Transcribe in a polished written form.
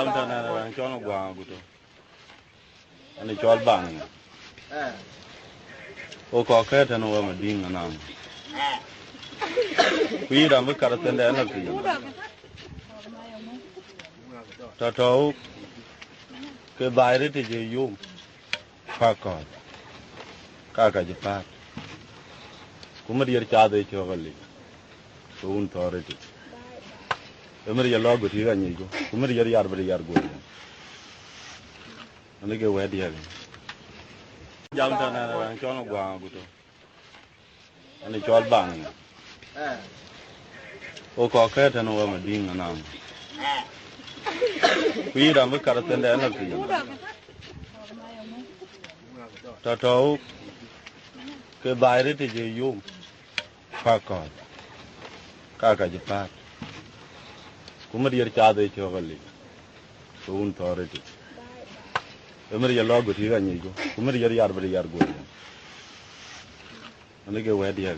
jam ta na ran chol gwa guto ani chol bang o ko ka ta no ma ding na kui da mu kar ten da na ti ta to ke bayre ti je yum pa ko ka je pa kuma dir cha de cho gali so un thore ti emer ya logo ti ga ni go kuma dir yar bar yar go ani ke we dia jam ta na ran chol gwa guto ani chol bang o ko ka ta no ma ding na kui da mu kar ten da na ti ta to ke bayre ti je yum pa ko ka je pa kuma dir cha de cho gali so un thore ti emer ya logo ti ga ni go kuma dir yar bar yar go ani ke we dia